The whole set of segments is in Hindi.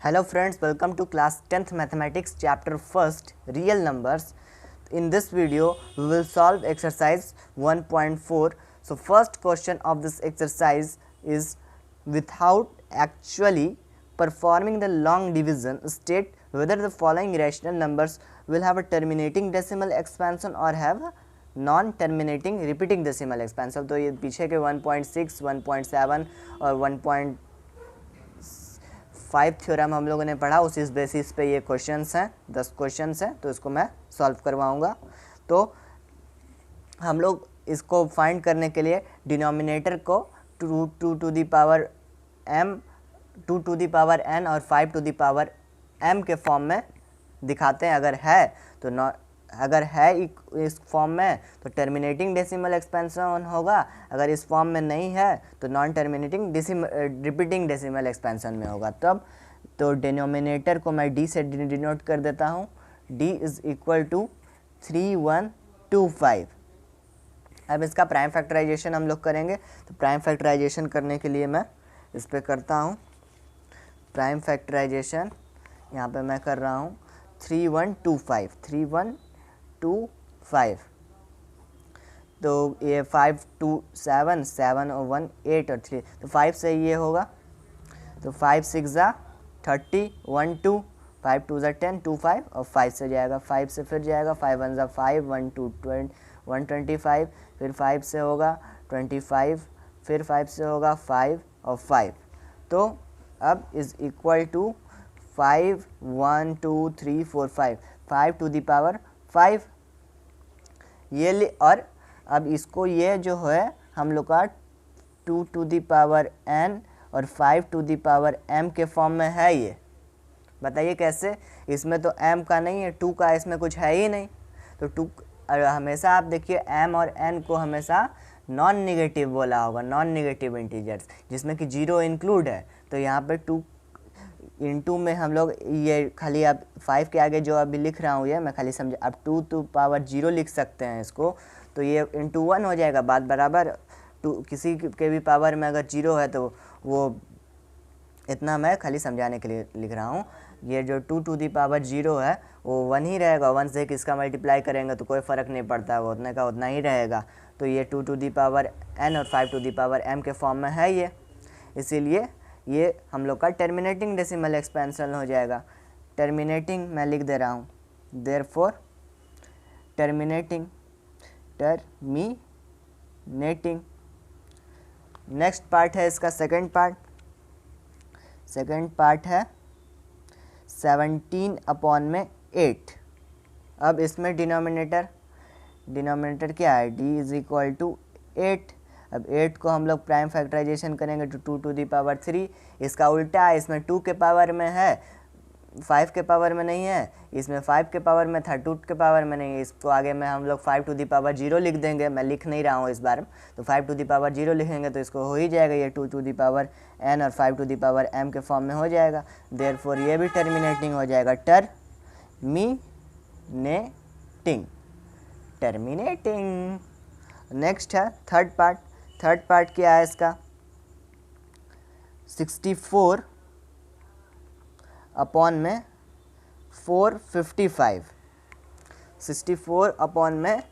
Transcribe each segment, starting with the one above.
Hello friends, welcome to class 10th mathematics chapter 1st real numbers. In this video we will solve exercise 1.4. So first question of this exercise is, without actually performing the long division, state whether the following rational numbers will have a terminating decimal expansion or have a non terminating repeating decimal expansion. तो ये पीछे के 1.6, 1.7 और 1.5 थ्योरम हम लोगों ने पढ़ा, उसी बेसिस पे ये क्वेश्चंस हैं, 10 क्वेश्चंस हैं, तो इसको मैं सॉल्व करवाऊंगा। तो हम लोग इसको फाइंड करने के लिए डिनोमिनेटर को 2 to the power m, 2 to the power n और 5 टू दी पावर m के फॉर्म में दिखाते हैं। अगर है इस फॉर्म में तो टर्मिनेटिंग डेसिमल एक्सपेंशन होगा, अगर इस फॉर्म में नहीं है तो non terminating repeating decimal expansion में होगा। तब तो डिनोमिनेटर को मैं d से डिनोट कर देता हूँ। d is equal to 3125। अब इसका प्राइम फैक्टराइजेशन हम लोग करेंगे। तो प्राइम फैक्टराइजेशन करने के लिए मैं इस पर करता हूँ प्राइम फैक्टराइजेशन। यहाँ पे मैं कर रहा हूँ 3125। तो ये 5 2 7 7 और 1 8 और 3, तो 5 से ये होगा। तो 5 6 ज़ा 30, 1 2, 5 2 ज़ा 10, 2 5 और 5 से जाएगा, 5 से फिर जाएगा 5 1 ज़ा 5, 1 2 125, फिर 5 से होगा 25, फिर 5 से होगा 5 और 5। तो अब is equal to 5 1 2 3 4 5 to the power 5 ये और अब इसको ये जो है हम लोग का 2 टू दी पावर n और 5 टू दी पावर m के फॉर्म में है। ये बताइए कैसे? इसमें तो m का नहीं है, 2 का इसमें कुछ है ही नहीं। तो 2 हमेशा आप देखिए m और n को हमेशा नॉन नेगेटिव बोला होगा, नॉन नेगेटिव इंटीजर्स जिसमें कि 0 इंक्लूड है। तो यहाँ पे 2 इंटू में हम लोग ये खाली अब 5 के आगे जो अभी लिख रहा हूँ ये मैं खाली समझ, अब 2 टू पावर 0 लिख सकते हैं इसको। तो ये इंटू 1 हो जाएगा, बात बराबर। 2 किसी के भी पावर में अगर 0 है तो वो इतना मैं खाली समझाने के लिए लिख रहा हूँ। ये जो 2 टू दी पावर 0 है वो 1 ही रहेगा, 1 से किसका मल्टीप्लाई करेंगे तो कोई फ़र्क नहीं पड़ता, वो उतने का उतना ही रहेगा। तो ये 2 टू दी पावर n और 5 टू दी पावर m के फॉर्म में है ये, इसीलिए ये हम लोग का टर्मिनेटिंग डेसिमल एक्सपेंशन हो जाएगा। टर्मिनेटिंग मैं लिख दे रहा हूँ, देयरफॉर टर्मिनेटिंग। नेक्स्ट पार्ट है इसका सेकंड पार्ट है 17/8। अब इसमें डिनोमिनेटर क्या है? d is equal to 8। अब 8 को हम लोग प्राइम फैक्टराइजेशन करेंगे तो 2 टू दी पावर 3। इसका उल्टा है, इसमें 2 के पावर में है, 5 के पावर में नहीं है। इसमें 5 के पावर में था, 2 के पावर में नहीं है। इसको आगे में हम लोग 5 टू दी पावर 0 लिख देंगे, मैं लिख नहीं रहा हूँ इस बार। तो 5 टू दी पावर 0 लिखेंगे तो इसको हो ही जाएगा, ये 2 टू दी पावर n और 5 टू दी पावर m के फॉर्म में हो जाएगा। देयरफॉर ये भी टर्मिनेटिंग हो जाएगा, टर्मिनेटिंग। नेक्स्ट है थर्ड पार्ट क्या है इसका? 64 अपॉन में 455। 64 अपॉन में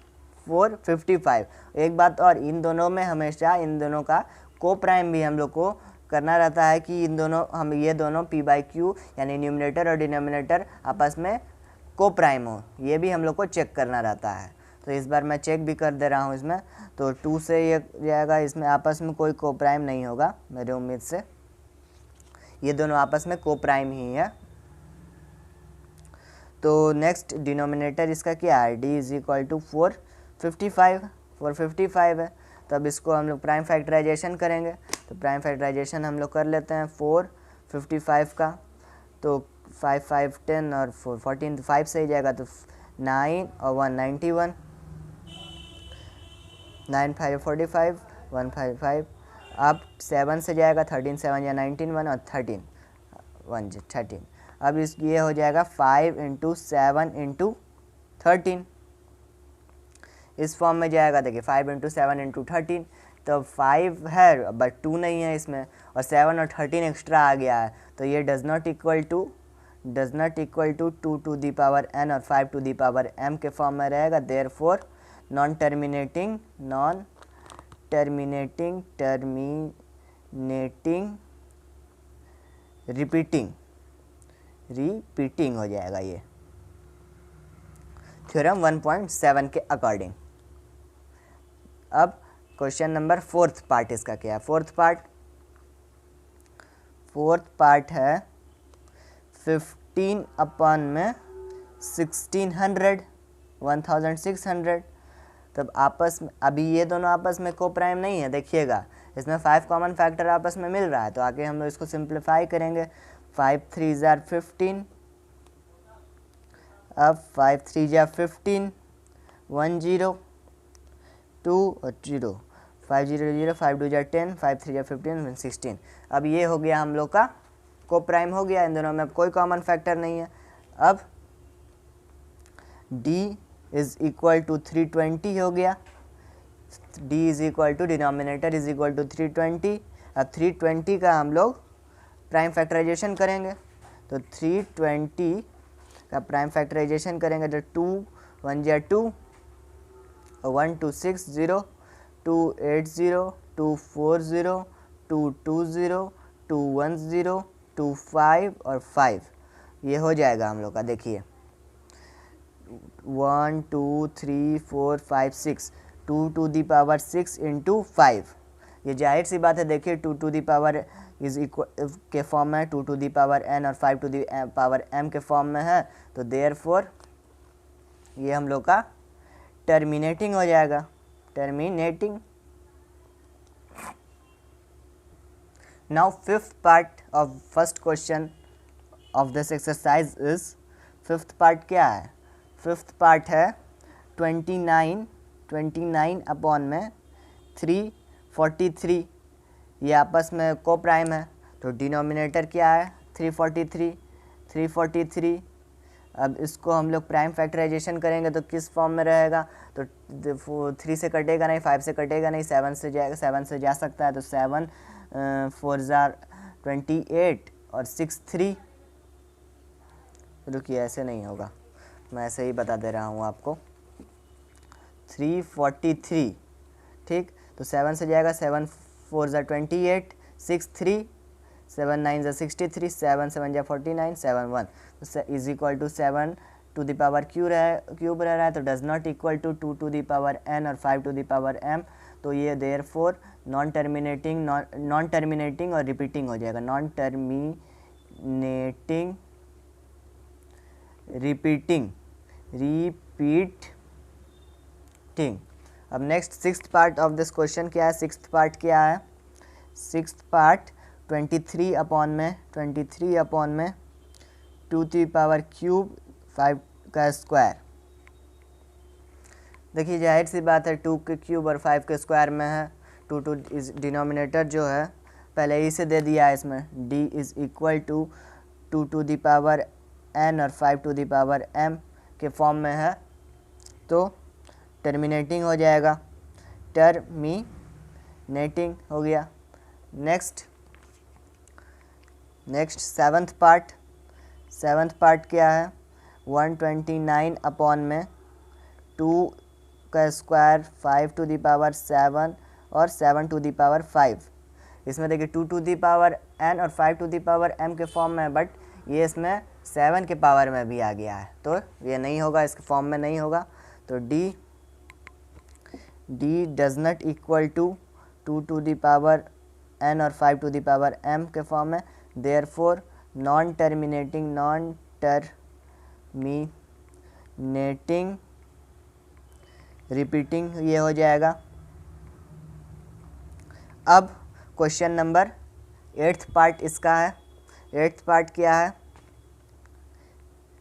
455। एक बात और, इन दोनों में हमेशा इन दोनों का को प्राइम भी हम लोग को करना रहता है कि ये दोनों p बाई क्यू यानी न्यूमरेटर और डिनोमिनेटर आपस में को प्राइम हो, ये भी हम लोग को चेक करना रहता है। तो इस बार मैं चेक भी कर दे रहा हूँ इसमें। तो 2 से ये जाएगा, इसमें आपस में कोई को प्राइम नहीं होगा मेरे उम्मीद से, ये दोनों आपस में को प्राइम ही है। तो नेक्स्ट डिनोमिनेटर इसका क्या है? d इज इक्वल टू 455 है। तब इसको हम लोग प्राइम फैक्टराइजेशन करेंगे। तो प्राइम फैक्टराइजेशन हम लोग कर लेते हैं 455 का। तो 5 5 10 और 4 14, तो 5 से ही जाएगा, तो 9 और 1 91, 9 5 45, 1 5 5। अब 7 से जाएगा, 13 7 या 19 1 और 13 1 13। अब ये हो जाएगा 5 इंटू 7 इंटू 13, इस फॉर्म में जाएगा। देखिए 5 इंटू 7 इंटू 13 तो 5 है बट 2 नहीं है इसमें, और 7 और 13 एक्स्ट्रा आ गया है, तो ये does not equal to 2 to the power n और 5 टू दी पावर m के फॉर्म में रहेगा। देयरफॉर नॉन टर्मिनेटिंग रिपीटिंग हो जाएगा ये थ्योरम 1.7 के अकॉर्डिंग। अब क्वेश्चन नंबर 4th पार्ट इसका क्या है? फोर्थ पार्ट है 15 अपॉन में 1600 तब आपस में, अभी ये दोनों आपस में को प्राइम नहीं है, देखिएगा इसमें 5 कॉमन फैक्टर आपस में मिल रहा है, तो आगे हम लोग इसको सिंप्लीफाई करेंगे। 5 3 जार 15, अब 5 3 जार 15, 1 0 2 और 0, 5 0 0, 5 2 जार 10, 5 3 जार 15, 16। अब ये हो गया हम लोग का को प्राइम हो गया, इन दोनों में अब कोई कॉमन फैक्टर नहीं है। अब d इज इक्वल टू 320 हो गया, d is equal to denominator is equal to 320। अब 320 का हम लोग प्राइम फैक्टराइजेशन करेंगे, तो 320 का प्राइम फैक्टराइजेशन करेंगे तो 2 1 जा 2, 1 2 6 0, 2 8 0, 2 4 0, 2 2 0, 2 1 0, 2 5 और 5, ये हो जाएगा हम लोग का। देखिए 1 2 3 4 5 6, 2 टू दी पावर 6 इंटू 5, ये जाहिर सी बात है। देखिए 2 to the power is equal के फॉर्म में है, 2 टू दी पावर n और 5 टू दी पावर m के फॉर्म में है, तो देयरफॉर ये हम लोग का टर्मिनेटिंग हो जाएगा, terminating. Now 5th part of first question of this exercise is, 5th part क्या है? 5th पार्ट है 29 अपॉन में 343, ये आपस में को प्राइम है, तो डिनोमिनेटर क्या है 343। अब इसको हम लोग प्राइम फैक्टराइजेशन करेंगे तो किस फॉर्म में रहेगा? तो 3 से कटेगा नहीं, 5 से कटेगा नहीं, 7 से जाएगा, 7 से जा सकता है, तो 7 4 जार 28 और 6 3, रुकिए ऐसे नहीं होगा, मैं ऐसे ही बता दे रहा हूँ आपको, 343, ठीक। तो 7 से जाएगा, 7 4 ज़ा 28, 6 3, 7 9 ज़ा 63, 7 7 ज़ा 49, 7 1, तो is equal to 7 to the power cube रह रहा है, तो does not equal to 2 to the power n और 5 टू द पावर m, तो ये देयरफॉर नॉन टर्मिनेटिंग और रिपीटिंग हो जाएगा, नॉन टर्मिनेटिंग रिपीटिंग। अब next 6th part of this question क्या है? 6th पार्ट क्या है? 6th पार्ट 23 अपॉन में 2 की पावर क्यूब 5 का स्क्वायर। देखिए जाहिर सी बात है 2 के क्यूब और 5 के स्क्वायर में है, 2 इस डिनोमिनेटर जो है पहले ही से दे दिया है इसमें, d is equal to 2 to the power n और 5 टू दी पावर m के फॉर्म में है, तो टर्मिनेटिंग हो जाएगा, टर्मिनेटिंग हो गया। नेक्स्ट 7th पार्ट क्या है? 129 अपॉन में 2 का स्क्वायर 5 टू दी पावर 7 और 7 टू दी पावर 5। इसमें देखिए 2 टू दी पावर n और 5 टू दी पावर m के फॉर्म में है, बट ये इसमें 7 के पावर में भी आ गया है, तो ये नहीं होगा, इसके फॉर्म में नहीं होगा, तो d does not equal to 2 to the power n और 5 टू दी पावर m के फॉर्म में, देयरफॉर नॉन टर्मिनेटिंग रिपीटिंग ये हो जाएगा। अब क्वेश्चन नंबर 8th पार्ट इसका है। 8th पार्ट क्या है?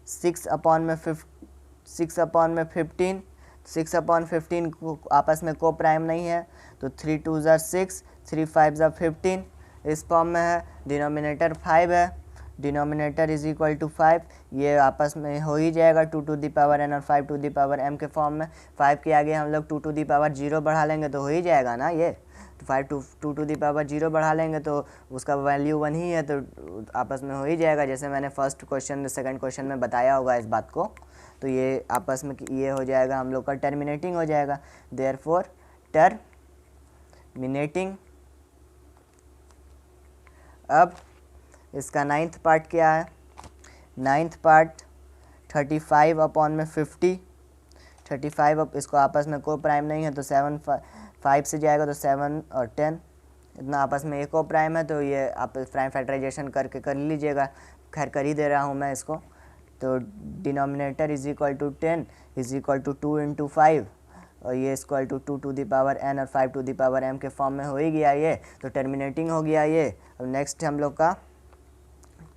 6 अपॉन में 15 को आपस में को प्राइम नहीं है, तो 3 2 ज़ा 6, 3 5 ज़ा 15 इस फॉर्म में है, डिनोमिनेटर 5 है, डिनोमिनेटर इज इक्वल टू 5, ये आपस में हो ही जाएगा 2 टू दी पावर n और 5 टू दी पावर m के फॉर्म में। 5 के आगे हम लोग 2 टू दी पावर 0 बढ़ा लेंगे तो हो ही जाएगा ना ये, तो 5 टू द पावर 0 बढ़ा लेंगे तो उसका वैल्यू 1 ही है, तो आपस में हो ही जाएगा, जैसे मैंने फर्स्ट क्वेश्चन सेकंड क्वेश्चन में बताया होगा इस बात को। तो ये आपस में ये हो जाएगा हम लोग का टर्मिनेटिंग हो जाएगा, देयरफॉर टर्मिनेटिंग। अब इसका 9th पार्ट क्या है, 9th पार्ट 35 अपॉन में 50, 35 अब इसको आपस में को प्राइम नहीं है तो 7 5 से जाएगा तो 7 और 10 इतना आपस में एक को प्राइम है, तो ये आप प्राइम फैक्टराइजेशन करके कर लीजिएगा, खैर कर ही दे रहा हूँ मैं इसको। तो denominator is equal to 10 is equal to 2 into 5 और ये equal to 2 to the power n और 5 टू द पावर m के फॉर्म में हो ही गया ये, तो टर्मिनेटिंग हो गया ये। अब नेक्स्ट हम लोग का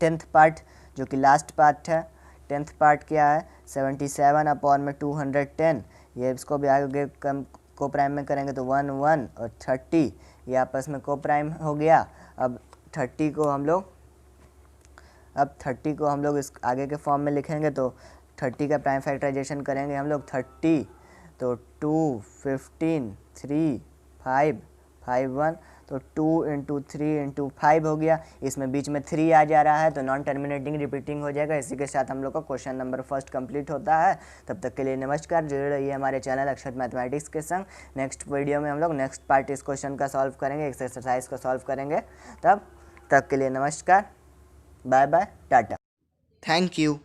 10th पार्ट जो कि लास्ट पार्ट है, 10th पार्ट क्या है 77 अपॉन में 210, ये इसको भी आगे कम को प्राइम में करेंगे तो 1 1 और 30 ये आपस में को प्राइम हो गया। अब 30 को हम लोग इस आगे के फॉर्म में लिखेंगे तो 30 का प्राइम फैक्टराइजेशन करेंगे हम लोग 30 तो 2 15 3 5 5 1 तो 2 इंटू 3 इंटू 5 हो गया, इसमें बीच में 3 आ जा रहा है तो नॉन टर्मिनेटिंग रिपीटिंग हो जाएगा। इसी के साथ हम लोग का क्वेश्चन नंबर फर्स्ट कंप्लीट होता है। तब तक के लिए नमस्कार, जुड़े रहिए हमारे चैनल अक्षर मैथमेटिक्स के संग। नेक्स्ट वीडियो में हम लोग नेक्स्ट पार्ट इस क्वेश्चन का सॉल्व करेंगे, इस एक्सरसाइज को सॉल्व करेंगे। तब तक के लिए नमस्कार, bye bye, tata, thank you.